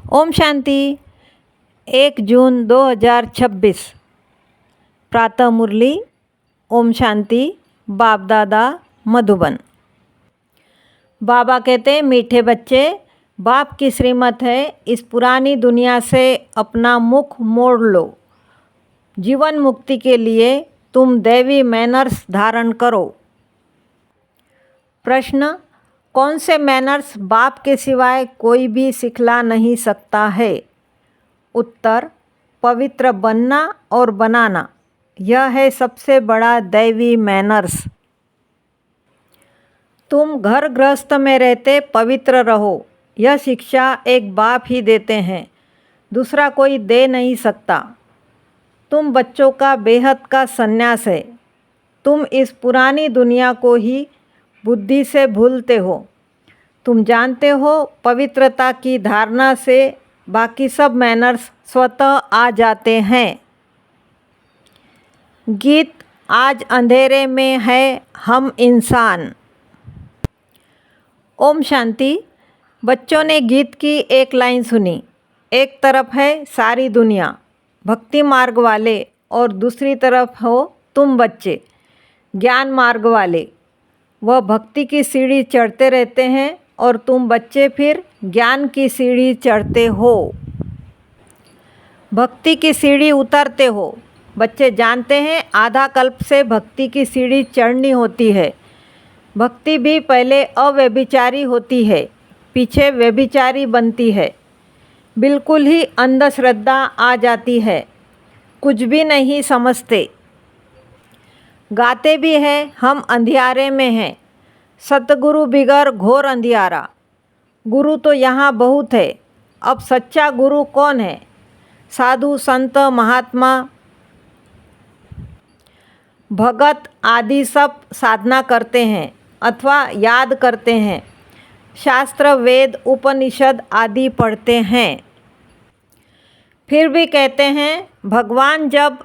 ओम शांति। 1 जून 2026 प्रातः मुरली। ओम शांति। बाप दादा मधुबन। बाबा कहते हैं, मीठे बच्चे, बाप की श्रीमत है, इस पुरानी दुनिया से अपना मुख मोड़ लो। जीवन मुक्ति के लिए तुम दैवी मैनर्स धारण करो। प्रश्न, कौन से मैनर्स बाप के सिवाय कोई भी सिखला नहीं सकता है? उत्तर, पवित्र बनना और बनाना, यह है सबसे बड़ा दैवी मैनर्स। तुम घर गृहस्थ में रहते पवित्र रहो, यह शिक्षा एक बाप ही देते हैं, दूसरा कोई दे नहीं सकता। तुम बच्चों का बेहद का संन्यास है। तुम इस पुरानी दुनिया को ही बुद्धि से भूलते हो। तुम जानते हो पवित्रता की धारणा से बाकी सब मैनर्स स्वतः आ जाते हैं। गीत, आज अंधेरे में है हम इंसान। ओम शांति। बच्चों ने गीत की एक लाइन सुनी। एक तरफ है सारी दुनिया, भक्ति मार्ग वाले, और दूसरी तरफ हो तुम बच्चे, ज्ञान मार्ग वाले। वह भक्ति की सीढ़ी चढ़ते रहते हैं और तुम बच्चे फिर ज्ञान की सीढ़ी चढ़ते हो। भक्ति की सीढ़ी उतरते हो। बच्चे जानते हैं आधा कल्प से भक्ति की सीढ़ी चढ़नी होती है। भक्ति भी पहले अव्यभिचारी होती है, पीछे व्यभिचारी बनती है। बिल्कुल ही अंधश्रद्धा आ जाती है, कुछ भी नहीं समझते। गाते भी हैं हम अंधियारे में हैं, सतगुरु बिगर घोर अंधियारा। गुरु तो यहाँ बहुत है, अब सच्चा गुरु कौन है? साधु संत महात्मा भगत आदि सब साधना करते हैं अथवा याद करते हैं, शास्त्र वेद उपनिषद आदि पढ़ते हैं। फिर भी कहते हैं भगवान जब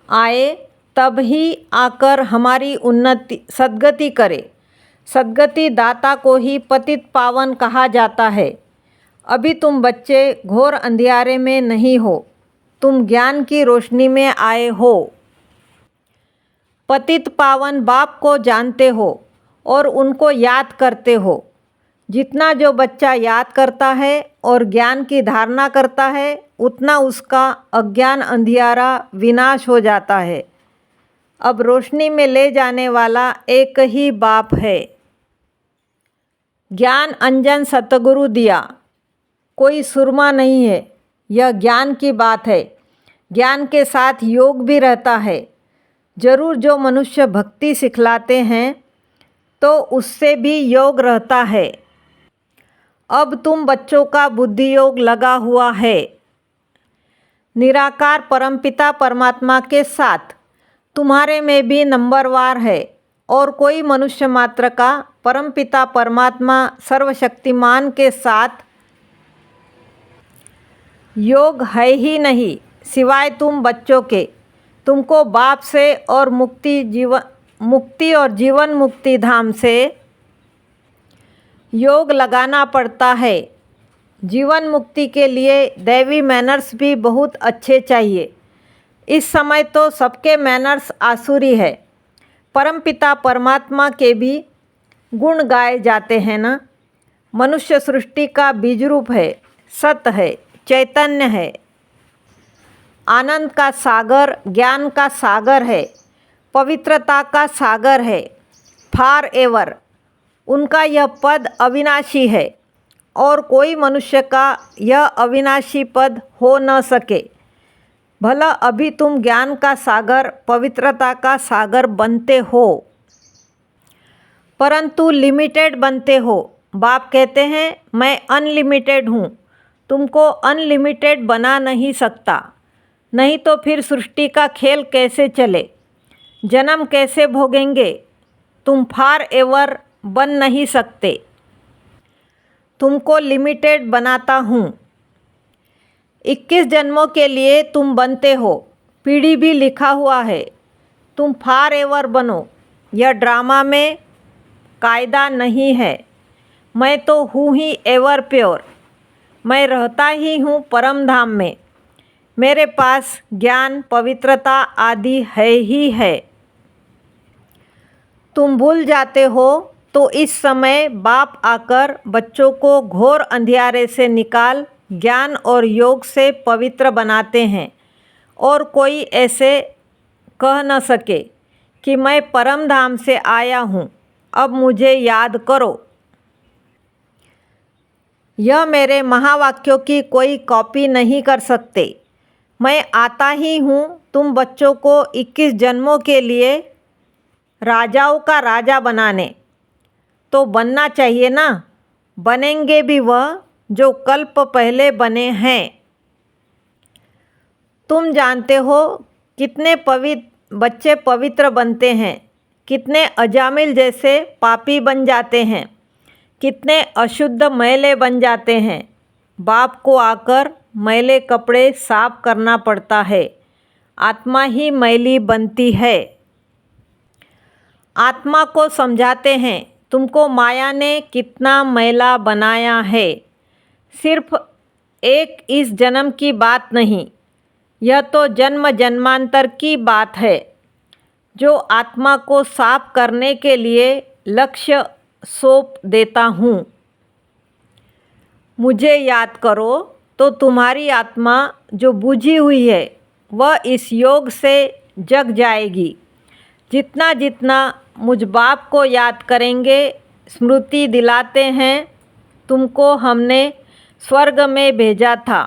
आए तब ही आकर हमारी उन्नति सद्गति करे। सद्गति दाता को ही पतित पावन कहा जाता है। अभी तुम बच्चे घोर अंधियारे में नहीं हो, तुम ज्ञान की रोशनी में आए हो। पतित पावन बाप को जानते हो और उनको याद करते हो। जितना जो बच्चा याद करता है और ज्ञान की धारणा करता है, उतना उसका अज्ञान अंधियारा विनाश हो जाता है। अब रोशनी में ले जाने वाला एक ही बाप है। ज्ञान अंजन सतगुरु दिया, कोई सुरमा नहीं है, यह ज्ञान की बात है। ज्ञान के साथ योग भी रहता है। जरूर जो मनुष्य भक्ति सिखलाते हैं तो उससे भी योग रहता है। अब तुम बच्चों का बुद्धि योग लगा हुआ है निराकार परमपिता परमात्मा के साथ। तुम्हारे में भी नंबरवार है और कोई मनुष्य मात्र का परमपिता परमात्मा सर्वशक्तिमान के साथ योग है ही नहीं, सिवाय तुम बच्चों के। तुमको बाप से और मुक्ति और जीवन मुक्ति धाम से योग लगाना पड़ता है। जीवन मुक्ति के लिए दैवी मैनर्स भी बहुत अच्छे चाहिए। इस समय तो सबके मैनर्स आसुरी है। परमपिता परमात्मा के भी गुण गाए जाते हैं ना। मनुष्य सृष्टि का बीज रूप है, सत है, चैतन्य है, आनंद का सागर, ज्ञान का सागर है, पवित्रता का सागर है, फॉर एवर। उनका यह पद अविनाशी है और कोई मनुष्य का यह अविनाशी पद हो न सके। भला अभी तुम ज्ञान का सागर, पवित्रता का सागर बनते हो, परंतु लिमिटेड बनते हो। बाप कहते हैं मैं अनलिमिटेड हूँ, तुमको अनलिमिटेड बना नहीं सकता। नहीं तो फिर सृष्टि का खेल कैसे चले, जन्म कैसे भोगेंगे? तुम फॉर एवर बन नहीं सकते। तुमको लिमिटेड बनाता हूँ। 21 जन्मों के लिए तुम बनते हो, पीढ़ी भी लिखा हुआ है। तुम फॉर एवर बनो, यह ड्रामा में कायदा नहीं है। मैं तो हूँ ही एवर प्योर। मैं रहता ही हूँ परम धाम में। मेरे पास ज्ञान, पवित्रता आदि है ही है। तुम भूल जाते हो तो इस समय बाप आकर बच्चों को घोर अंधियारे से निकाल ज्ञान और योग से पवित्र बनाते हैं, और कोई ऐसे कह न सके कि मैं परम धाम से आया हूँ, अब मुझे याद करो। यह मेरे महावाक्यों की कोई कॉपी नहीं कर सकते। मैं आता ही हूँ तुम बच्चों को 21 जन्मों के लिए राजाओं का राजा बनाने। तो बनना चाहिए ना, बनेंगे भी वह जो कल्प पहले बने हैं। तुम जानते हो कितने बच्चे पवित्र बनते हैं, कितने अजामिल जैसे पापी बन जाते हैं, कितने अशुद्ध मैले बन जाते हैं। बाप को आकर मैले कपड़े साफ करना पड़ता है, आत्मा ही मैली बनती है। आत्मा को समझाते हैं तुमको माया ने कितना मैला बनाया है। सिर्फ एक इस जन्म की बात नहीं, यह तो जन्म जन्मांतर की बात है। जो आत्मा को साफ करने के लिए लक्ष्य सौंप देता हूँ। मुझे याद करो तो तुम्हारी आत्मा जो बुझी हुई है वह इस योग से जग जाएगी। जितना जितना मुझ बाप को याद करेंगे, स्मृति दिलाते हैं तुमको हमने स्वर्ग में भेजा था,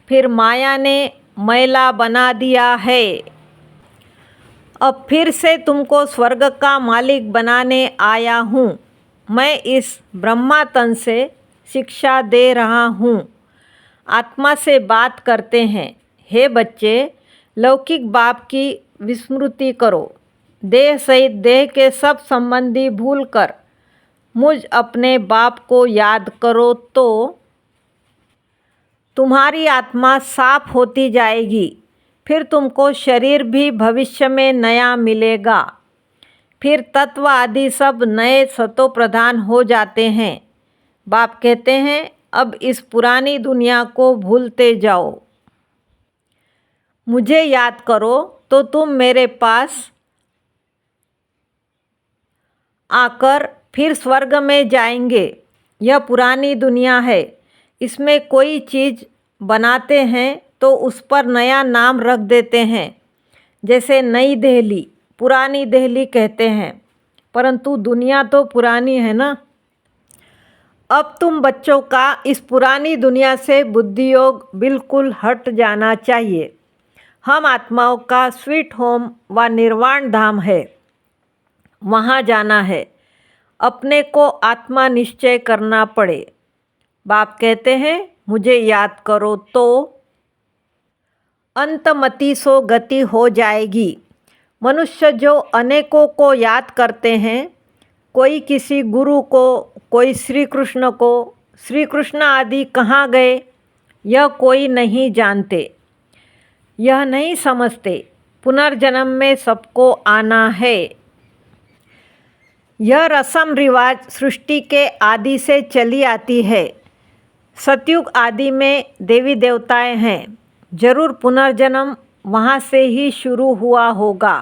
फिर माया ने मैला बना दिया है। अब फिर से तुमको स्वर्ग का मालिक बनाने आया हूँ। मैं इस ब्रह्मा तन से शिक्षा दे रहा हूँ। आत्मा से बात करते हैं, हे बच्चे, लौकिक बाप की विस्मृति करो। देह सहित देह के सब संबंधी भूलकर मुझ अपने बाप को याद करो तो तुम्हारी आत्मा साफ होती जाएगी। फिर तुमको शरीर भी भविष्य में नया मिलेगा। फिर तत्व आदि सब नए सतो प्रधान हो जाते हैं। बाप कहते हैं अब इस पुरानी दुनिया को भूलते जाओ। मुझे याद करो तो तुम मेरे पास आकर फिर स्वर्ग में जाएंगे। यह पुरानी दुनिया है, इसमें कोई चीज़ बनाते हैं तो उस पर नया नाम रख देते हैं। जैसे नई दिल्ली, पुरानी दिल्ली कहते हैं, परंतु दुनिया तो पुरानी है ना। अब तुम बच्चों का इस पुरानी दुनिया से बुद्धि योग बिल्कुल हट जाना चाहिए। हम आत्माओं का स्वीट होम व निर्वाण धाम है, वहाँ जाना है। अपने को आत्मा निश्चय करना पड़े। बाप कहते हैं मुझे याद करो तो अंतमति सो गति हो जाएगी। मनुष्य जो अनेकों को याद करते हैं, कोई किसी गुरु को, कोई श्री कृष्ण को, श्री कृष्ण आदि कहाँ गए यह कोई नहीं जानते। यह नहीं समझते पुनर्जन्म में सबको आना है। यह रस्म रिवाज सृष्टि के आदि से चली आती है। सतयुग आदि में देवी देवताएं हैं, जरूर पुनर्जन्म वहाँ से ही शुरू हुआ होगा।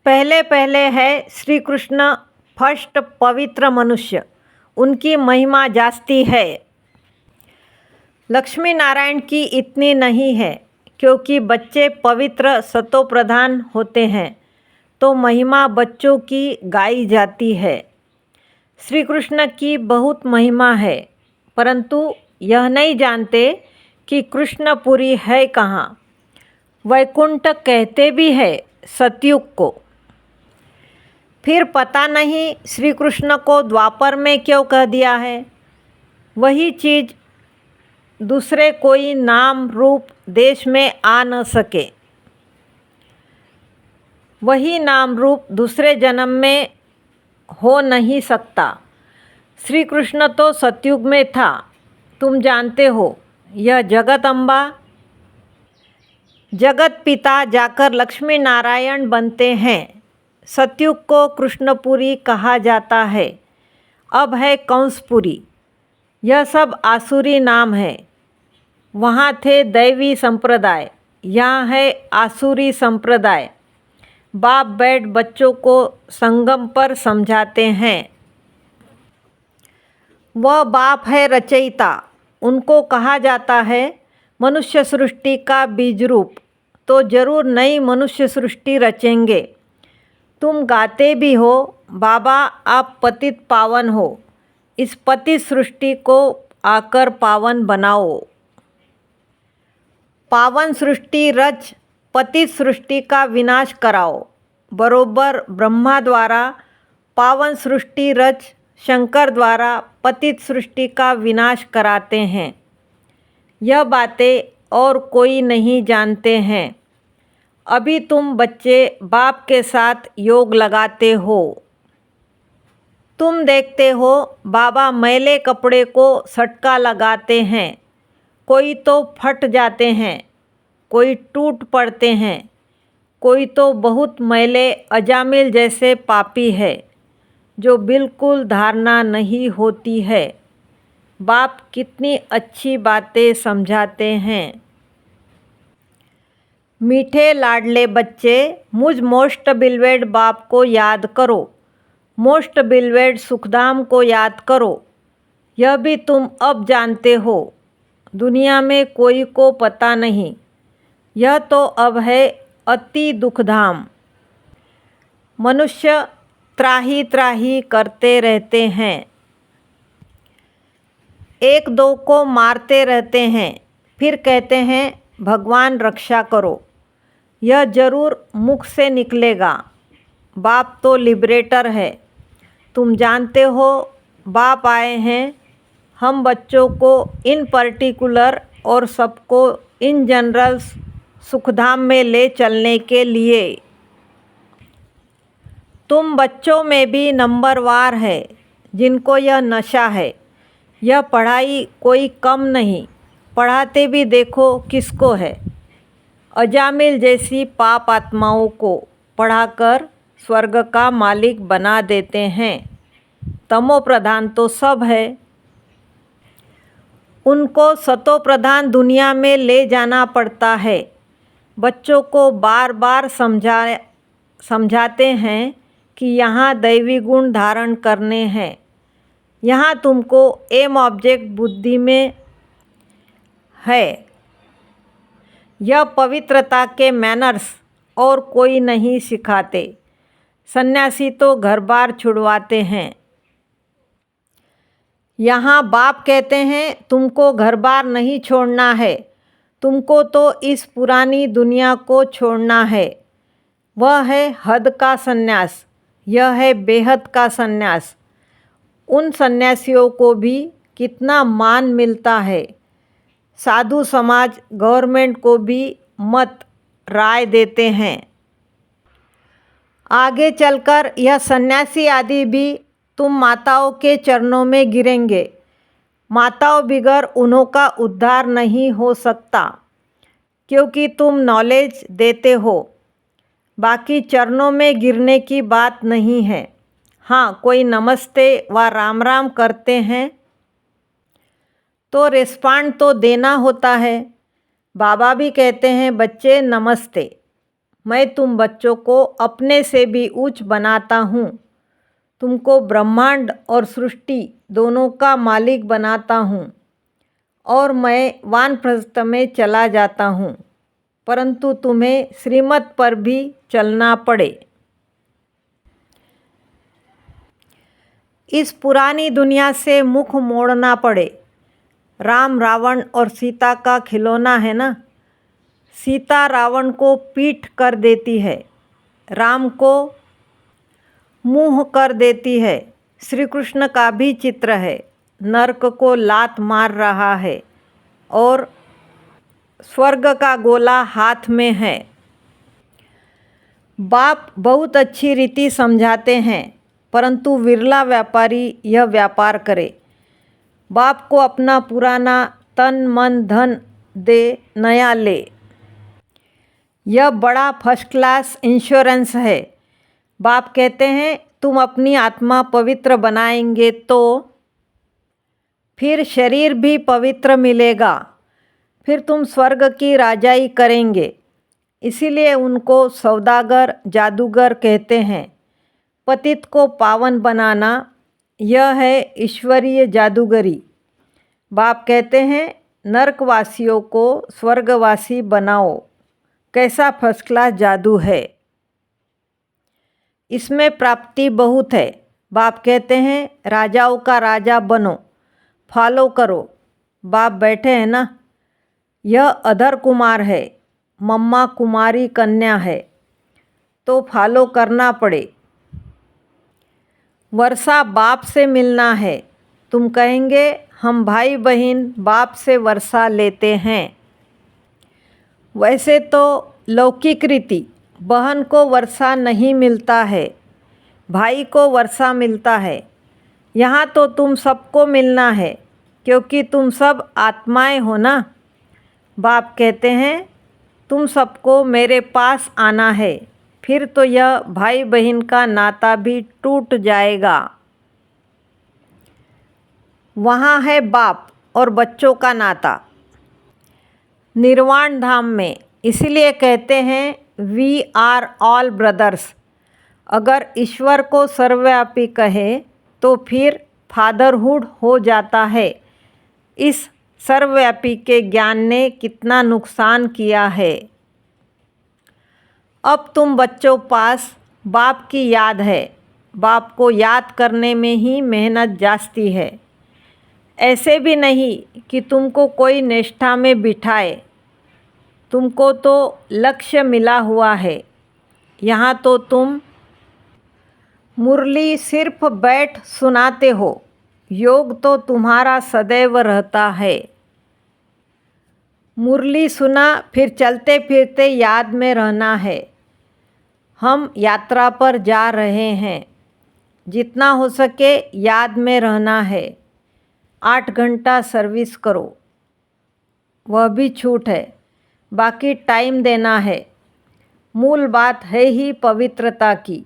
पहले पहले है श्री कृष्ण फर्स्ट पवित्र मनुष्य, उनकी महिमा जास्ती है। लक्ष्मी नारायण की इतनी नहीं है, क्योंकि बच्चे पवित्र सतो प्रधान होते हैं तो महिमा बच्चों की गाई जाती है। श्री कृष्ण की बहुत महिमा है, परंतु यह नहीं जानते कि कृष्णपुरी है कहाँ। वैकुंठ कहते भी है सतयुग को। फिर पता नहीं श्री कृष्ण को द्वापर में क्यों कह दिया है। वही चीज़ दूसरे कोई नाम रूप देश में आ न सके। वही नाम रूप दूसरे जन्म में हो नहीं सकता। श्री कृष्ण तो सतयुग में था, तुम जानते हो। यह जगत अम्बा, जगत पिता जाकर लक्ष्मी नारायण बनते हैं। सतयुग को कृष्णपुरी कहा जाता है। अब है कंसपुरी। यह सब आसुरी नाम है। वहाँ थे दैवी संप्रदाय, यहाँ है आसुरी संप्रदाय। बाप बैठ बच्चों को संगम पर समझाते हैं। वह बाप है रचयिता। उनको कहा जाता है मनुष्य सृष्टि का बीज रूप, तो जरूर नई मनुष्य सृष्टि रचेंगे। तुम गाते भी हो, बाबा आप पतित पावन हो, इस पतित सृष्टि को आकर पावन बनाओ। पावन सृष्टि रच पतित सृष्टि का विनाश कराओ। बरोबर ब्रह्मा द्वारा पावन सृष्टि रच शंकर द्वारा पतित सृष्टि का विनाश कराते हैं। यह बातें और कोई नहीं जानते हैं। अभी तुम बच्चे बाप के साथ योग लगाते हो। तुम देखते हो बाबा मैले कपड़े को सटका लगाते हैं। कोई तो फट जाते हैं, कोई टूट पड़ते हैं, कोई तो बहुत मैले अजामिल जैसे पापी है जो बिल्कुल धारणा नहीं होती है। बाप कितनी अच्छी बातें समझाते हैं। मीठे लाडले बच्चे, मुझ मोस्ट बिलवेड बाप को याद करो, मोस्ट बिलवेड सुखधाम को याद करो। यह भी तुम अब जानते हो, दुनिया में कोई को पता नहीं। यह तो अब है अति दुखधाम। मनुष्य त्राही त्राही करते रहते हैं, एक दो को मारते रहते हैं, फिर कहते हैं भगवान रक्षा करो। यह जरूर मुख से निकलेगा। बाप तो लिबरेटर है। तुम जानते हो बाप आए हैं हम बच्चों को इन पर्टिकुलर और सबको इन जनरल सुखधाम में ले चलने के लिए। तुम बच्चों में भी नंबरवार है जिनको यह नशा है। यह पढ़ाई कोई कम नहीं, पढ़ाते भी देखो किसको है। अजामिल जैसी पाप आत्माओं को पढ़ाकर स्वर्ग का मालिक बना देते हैं। तमो प्रधान तो सब है, उनको सतो प्रधान दुनिया में ले जाना पड़ता है। बच्चों को बार बार समझाते हैं कि यहाँ दैवी गुण धारण करने हैं। यहाँ तुमको एम ऑब्जेक्ट बुद्धि में है। यह पवित्रता के मैनर्स और कोई नहीं सिखाते। सन्यासी तो घर बार छुड़वाते हैं। यहाँ बाप कहते हैं तुमको घर बार नहीं छोड़ना है, तुमको तो इस पुरानी दुनिया को छोड़ना है। वह है हद का सन्यास, यह है बेहद का सन्यास। उन सन्यासियों को भी कितना मान मिलता है। साधु समाज गवर्नमेंट को भी मत राय देते हैं। आगे चलकर यह सन्यासी आदि भी तुम माताओं के चरणों में गिरेंगे। माताओं बिगर उन्हों का उद्धार नहीं हो सकता, क्योंकि तुम नॉलेज देते हो। बाकी चरणों में गिरने की बात नहीं है। हाँ, कोई नमस्ते व राम राम करते हैं तो रिस्पॉन्ड तो देना होता है। बाबा भी कहते हैं बच्चे नमस्ते। मैं तुम बच्चों को अपने से भी ऊंच बनाता हूँ। तुमको ब्रह्मांड और सृष्टि दोनों का मालिक बनाता हूँ और मैं वानप्रस्थ में चला जाता हूँ, परंतु तुम्हें श्रीमत पर भी चलना पड़े। इस पुरानी दुनिया से मुख मोड़ना पड़े। राम रावण और सीता का खिलौना है ना। सीता रावण को पीठ कर देती है, राम को मुँह कर देती है। श्री कृष्ण का भी चित्र है, नरक को लात मार रहा है और स्वर्ग का गोला हाथ में है। बाप बहुत अच्छी रीति समझाते हैं, परंतु विरला व्यापारी यह व्यापार करे। बाप को अपना पुराना तन मन धन दे, नया ले। यह बड़ा फर्स्ट क्लास इंश्योरेंस है। बाप कहते हैं तुम अपनी आत्मा पवित्र बनाएंगे तो फिर शरीर भी पवित्र मिलेगा, फिर तुम स्वर्ग की राजाई करेंगे। इसीलिए उनको सौदागर जादूगर कहते हैं। पतित को पावन बनाना, यह है ईश्वरीय जादूगरी। बाप कहते हैं नरकवासियों को स्वर्गवासी बनाओ। कैसा फर्स्ट क्लास जादू है। इसमें प्राप्ति बहुत है। बाप कहते हैं राजाओं का राजा बनो, फॉलो करो। बाप बैठे हैं ना। यह अधर कुमार है, मम्मा कुमारी कन्या है, तो फॉलो करना पड़े। वर्षा बाप से मिलना है। तुम कहेंगे हम भाई बहन बाप से वर्षा लेते हैं। वैसे तो लौकिक रीति बहन को वर्षा नहीं मिलता है, भाई को वर्षा मिलता है। यहाँ तो तुम सबको मिलना है, क्योंकि तुम सब आत्माएं हो ना। बाप कहते हैं तुम सबको मेरे पास आना है, फिर तो यह भाई बहन का नाता भी टूट जाएगा। वहाँ है बाप और बच्चों का नाता निर्वाण धाम में। इसीलिए कहते हैं वी आर ऑल ब्रदर्स। अगर ईश्वर को सर्वव्यापी कहे तो फिर फादरहुड हो जाता है। इस सर्वव्यापी के ज्ञान ने कितना नुकसान किया है। अब तुम बच्चों पास बाप की याद है। बाप को याद करने में ही मेहनत जास्ती है। ऐसे भी नहीं कि तुमको कोई निष्ठा में बिठाए। तुमको तो लक्ष्य मिला हुआ है। यहाँ तो तुम मुरली सिर्फ बैठ सुनाते हो, योग तो तुम्हारा सदैव रहता है। मुरली सुना, फिर चलते फिरते याद में रहना है। हम यात्रा पर जा रहे हैं, जितना हो सके याद में रहना है। 8 घंटा सर्विस करो, वह भी छूट है, बाकी टाइम देना है। मूल बात है ही पवित्रता की।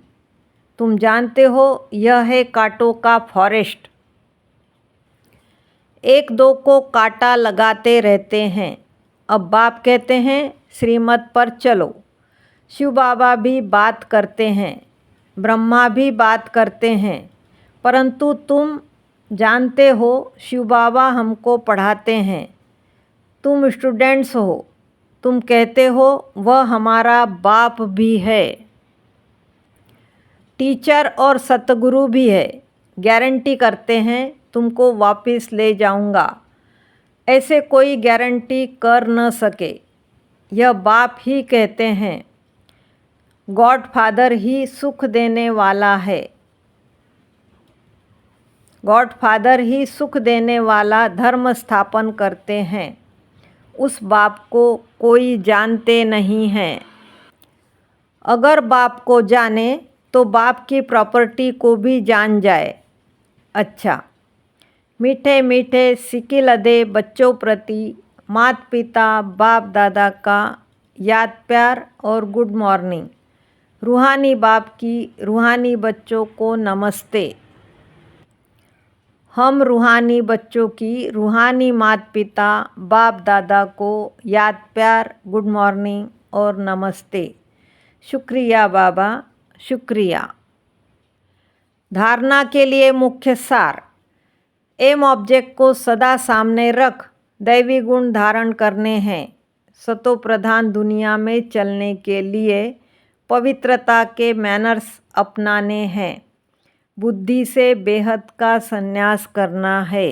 तुम जानते हो यह है कांटों का फॉरेस्ट। एक दो को कांटा लगाते रहते हैं। अब बाप कहते हैं श्रीमत पर चलो। शिव बाबा भी बात करते हैं, ब्रह्मा भी बात करते हैं, परंतु तुम जानते हो शिव बाबा हमको पढ़ाते हैं। तुम स्टूडेंट्स हो, तुम कहते हो वह हमारा बाप भी है, टीचर और सतगुरु भी है। गारंटी करते हैं तुमको वापस ले जाऊंगा। ऐसे कोई गारंटी कर न सके। यह बाप ही कहते हैं। गॉड फादर ही सुख देने वाला है। गॉड फादर ही सुख देने वाला धर्म स्थापन करते हैं। उस बाप को कोई जानते नहीं हैं। अगर बाप को जाने तो बाप की प्रॉपर्टी को भी जान जाए। अच्छा, मीठे मीठे सिकिलदे बच्चों प्रति माता पिता बाप दादा का याद प्यार और गुड मॉर्निंग। रूहानी बाप की रूहानी बच्चों को नमस्ते। हम रूहानी बच्चों की रूहानी माता पिता बाप दादा को याद प्यार गुड मॉर्निंग और नमस्ते। शुक्रिया बाबा, शुक्रिया। धारणा के लिए मुख्य सार। एम ऑब्जेक्ट को सदा सामने रख दैवी गुण धारण करने हैं। सतो प्रधान दुनिया में चलने के लिए पवित्रता के मैनर्स अपनाने हैं। बुद्धि से बेहद का संन्यास करना है।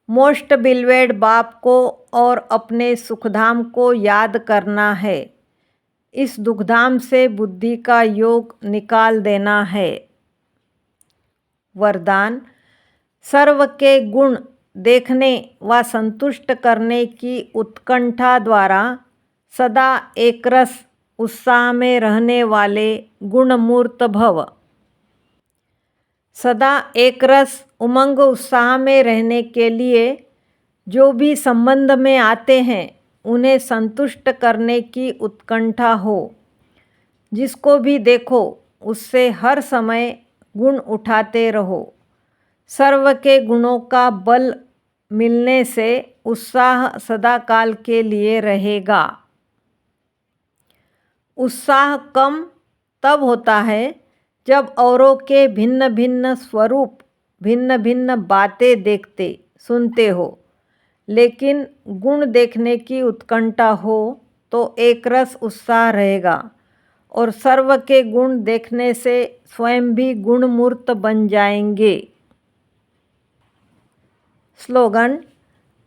मोस्ट बिलवेड बाप को और अपने सुखधाम को याद करना है। इस दुखधाम से बुद्धि का योग निकाल देना है। वरदान। सर्व के गुण देखने व संतुष्ट करने की उत्कंठा द्वारा सदा एकरस उत्साह में रहने वाले गुणमूर्त भव। सदा एकरस उमंग उत्साह में रहने के लिए जो भी संबंध में आते हैं उन्हें संतुष्ट करने की उत्कंठा हो। जिसको भी देखो उससे हर समय गुण उठाते रहो। सर्व के गुणों का बल मिलने से उत्साह सदाकाल के लिए रहेगा। उत्साह कम तब होता है जब औरों के भिन्न भिन्न स्वरूप, भिन्न भिन्न बातें देखते सुनते हो, लेकिन गुण देखने की उत्कंठा हो तो एक रस उत्साह रहेगा और सर्व के गुण देखने से स्वयं भी गुणमूर्त बन जाएंगे। स्लोगन: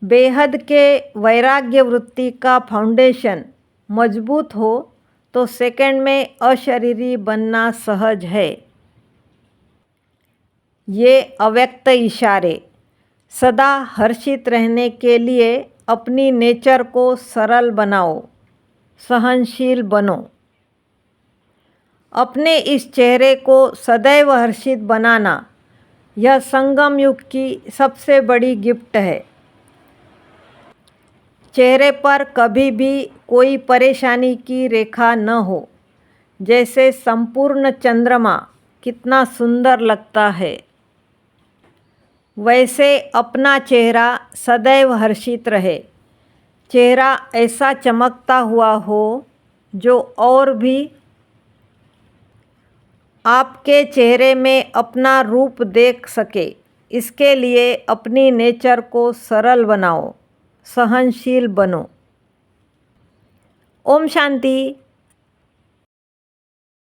बेहद के वैराग्य वृत्ति का फाउंडेशन मजबूत हो तो सेकंड में अशरीरी बनना सहज है। ये अव्यक्त इशारे: सदा हर्षित रहने के लिए अपनी नेचर को सरल बनाओ, सहनशील बनो। अपने इस चेहरे को सदैव हर्षित बनाना यह संगम युग की सबसे बड़ी गिफ्ट है। चेहरे पर कभी भी कोई परेशानी की रेखा न हो। जैसे संपूर्ण चंद्रमा कितना सुंदर लगता है, वैसे अपना चेहरा सदैव हर्षित रहे। चेहरा ऐसा चमकता हुआ हो जो और भी आपके चेहरे में अपना रूप देख सके। इसके लिए अपनी नेचर को सरल बनाओ, सहनशील बनो। ओम शांति।